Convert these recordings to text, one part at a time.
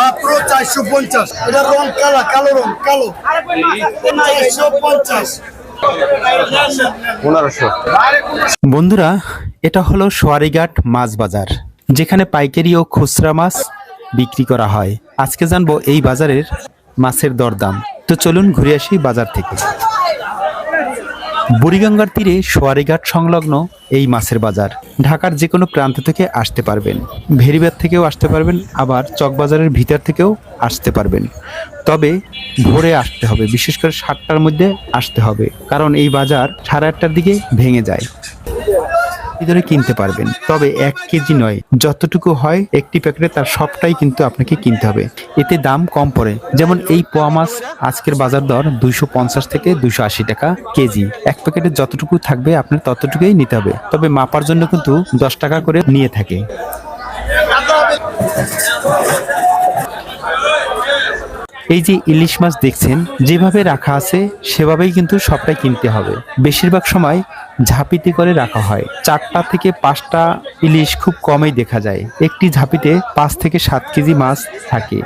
মাত্র 450। এটা রং কালো, কালো রং, কালো 450। বন্ধুরা, এটা হলো সোয়ারিঘাট মাছ বাজার, যেখানে পাইকারি ও খুচরা মাছ বিক্রি করা হয়। আজকে জানবো এই বাজারের মাছের দরদাম। তো চলুন ঘুরে আসি বাজার থেকে। বুড়িগঙ্গার তীরে সোয়ারিঘাট সংলগ্ন এই মাছের বাজার। ঢাকার যে কোনো প্রান্ত থেকে আসতে পারবেন, ভেরিবাদ থেকেও আসতে পারবেন, আবার চকবাজারের ভিতর থেকেও আসতে পারবেন। তবে ভোরে আসতে হবে, বিশেষ করে 7টার মধ্যে আসতে হবে, কারণ এই বাজার 8:30টার দিকে ভেঙে যায়। ভিতরে কিনতে পারবেন, তবে 1 কেজি নয়, যতটুকু হয় একটি প্যাকেটে তার সবটাই কিন্তু আপনাকে কিনতে হবে, এতে দাম কম পড়ে। যেমন এই পোয়া মাছ আজকের বাজার দর 250 থেকে 280 টাকা কেজি। এক প্যাকেটে যতটুকু থাকবে আপনার ততটুকুই নিতে হবে, তবে মাপার জন্য কিন্তু 10 টাকা করে নিয়ে থাকে। এই যে ইলিশ মাছ দেখছেন, যেভাবে রাখা আছে সেভাবেই কিন্তু সবটাই কিনতে হবে। বেশিরভাগ সময় ঝাঁপিতে করে রাখা হয়। 4টা থেকে 5টা ইলিশ খুব কমই দেখা যায়। একটি ঝাঁপিতে 5 থেকে 7 কেজি মাছ থাকে,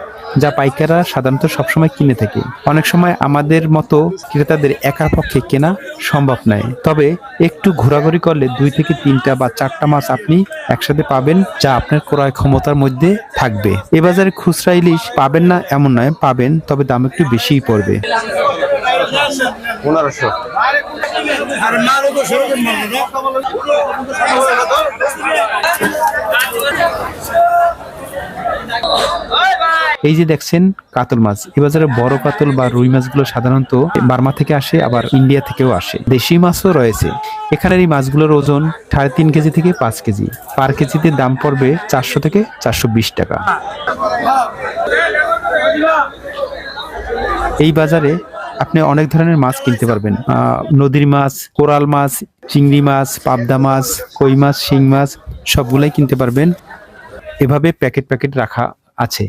যা পাইকাররা সাধারণত সবসময় কিনে থাকে। অনেক সময় আমাদের মতো ক্রেতাদের একার পক্ষে কেনা সম্ভব নয়, তবে একটু ঘোরাঘুরি করলে 2 থেকে 3টা বা 4টা মাছ আপনি একসাথে পাবেন, যা আপনার ক্রয় ক্ষমতার মধ্যে থাকবে। এ বাজারে খুচরা ইলিশ পাবেন না এমন নয়, পাবেন, তবে দাম একটু বেশিই পড়বে। 1500। আর মারও তো সেরকম মাল না। এই যে দেখছেন কাতল মাছ, এ বাজারে বড় কাতল বা রুই মাছগুলো সাধারণত বার্মা থেকে আসে, আবার ইন্ডিয়া থেকেও আসে। দেশি মাছও রয়েছে। এখানের এই মাছগুলোর ওজন 3.5 কেজি থেকে 5 কেজি। পার কেজিতে দাম পড়বে 400 থেকে 420 টাকা। এই বাজারে আপনি অনেক ধরনের মাছ কিনতে পারবেন। নদীর মাছ, কোরাল মাছ, চিংড়ি মাছ, পাবদা মাছ, কই মাছ, শিং মাছ সবগুলাই কিনতে পারবেন। এভাবে প্যাকেট প্যাকেট রাখা আছে।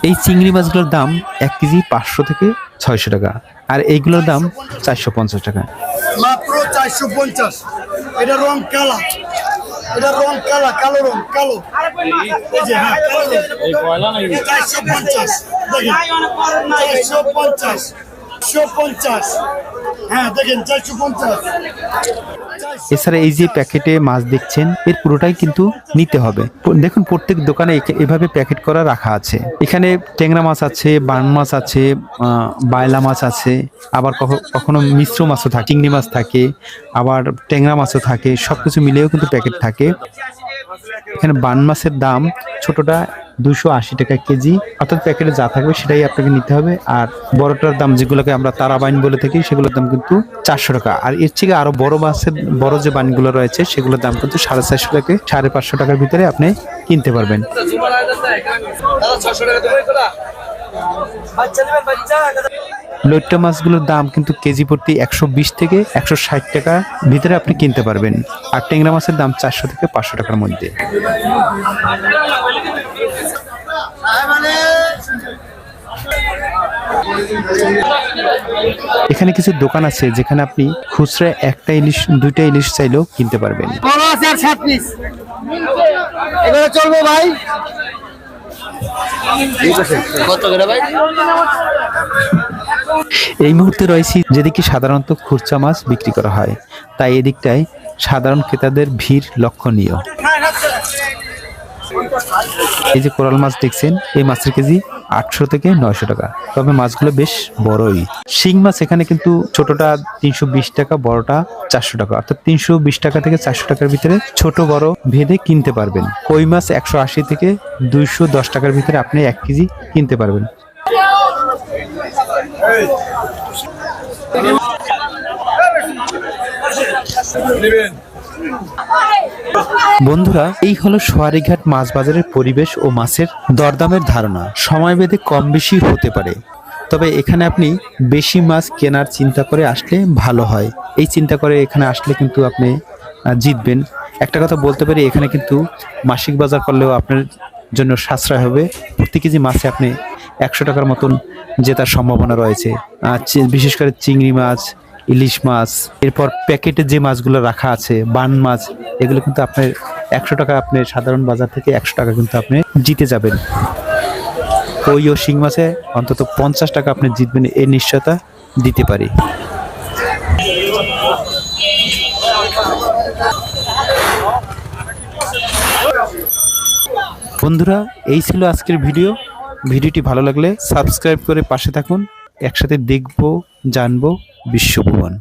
এই চিংড়ি মাছগুলোর দাম 1 কেজি 500 থেকে 600 টাকা, আর এইগুলোর দাম 450 টাকা। মাত্র 450। এটা রং কালা, এটা রং কালা, কালো রং, কালো এই যে, হ্যাঁ, কালো রং। 450 দেখেন, 450, 450, হ্যাঁ দেখেন 450। এছাড়া এই যে প্যাকেটে মাছ দেখছেন, এর পুরোটাই কিন্তু নিতে হবে। দেখুন প্রত্যেক দোকানে এভাবে প্যাকেট করা রাখা আছে। এখানে ট্যাংরা মাছ আছে, বান মাছ আছে, বায়লা মাছ আছে, আবার কখনো মিশ্র মাছও থাকে, চিংড়ি মাছ থাকে, আবার ট্যাংরা মাছও থাকে, সবকিছু মিলেও কিন্তু প্যাকেট থাকে। এখানে বান মাছের দাম ছোটটা 280 টাকা কেজি, অর্থাৎ প্যাকেটে যা থাকবে সেটাই আপনাকে নিতে হবে। আর বড়টার দাম, যেগুলোকে আমরা তারা বাইন বলে থাকি, সেগুলোর দাম কিন্তু 400 টাকা। আর এর থেকে আরো বড় মাছের বড় যে বাইনগুলো রয়েছে সেগুলোর দাম কিন্তু 450 থেকে 550 টাকার ভিতরে আপনি কিনতে পারবেন। লইট্টা মাছগুলোর দাম কিন্তু কেজি প্রতি 120 থেকে 160 টাকা ভিতরে আপনি কিনতে পারবেন। আর ট্যাংরা মাছের দাম 400 থেকে 500 টাকার মধ্যে। এখানে কিছু দোকান আছে যেখানে আপনি খুচরা একটা ইলিশ, 2টা ইলিশ চাইলেও কিনতে পারবেন। চলবো ভাই, কত করে ভাই? এই মুহূর্তে রয়েছি যেদিকে সাধারণত খুচরা মাছ বিক্রি করা হয়, তাই এদিকটায় সাধারণ ক্রেতাদের ভিড় লক্ষণীয়। এই যে কোরাল মাছ দেখছেন, এই মাছের কেজি 800 থেকে 900 টাকা, তবে মাছগুলো বেশ বড়ই। শিং মাছ এখানে কিন্তু ছোটটা 320 টাকা, বড়টা 400 টাকা, অর্থাৎ 320 টাকা থেকে 400 টাকার ভিতরে ছোট বড় ভেদে কিনতে পারবেন। কই মাছ 180 থেকে 210 টাকার ভিতরে আপনি 1 কেজি কিনতে পারবেন। বন্ধুরা, এই হলো সোয়ারিঘাট মাছ বাজারের পরিবেশ ও মাছের দরদামের ধারণা। সময় ভেদে কম বেশি হতে পারে, তবে এখানে আপনি বেশি মাছ কেনার চিন্তা করে আসলে ভালো হয়। এই চিন্তা করে এখানে আসলে কিন্তু আপনি জিতবেন। একটা কথা বলতে পারি, এখানে কিন্তু মাসিক বাজার করলেও আপনার জন্য সাশ্রয় হবে। প্রতি কেজি মাছে আপনি 100 টাকার মতন জেতার সম্ভাবনা রয়েছে। বিশেষ করে চিংড়ি মাছ, ইলিশ মাছ, এরপর প্যাকেটে যে মাছগুলো রাখা আছে, বান মাছ, এগুলো কিন্তু আপনার 100 টাকা, আপনি সাধারণ বাজার থেকে 100 টাকা কিন্তু আপনি জিতে যাবেন। কই ও শিং মাছে অন্তত 50 টাকা আপনি জিতবেন, এই নিশ্চয়তা দিতে পারি। বন্ধুরা, এই ছিল আজকের ভিডিওটি ভালো লাগলে সাবস্ক্রাইব করে পাশে থাকুন। একসাথে দেখবো, জানবো বিশ্বভুবন।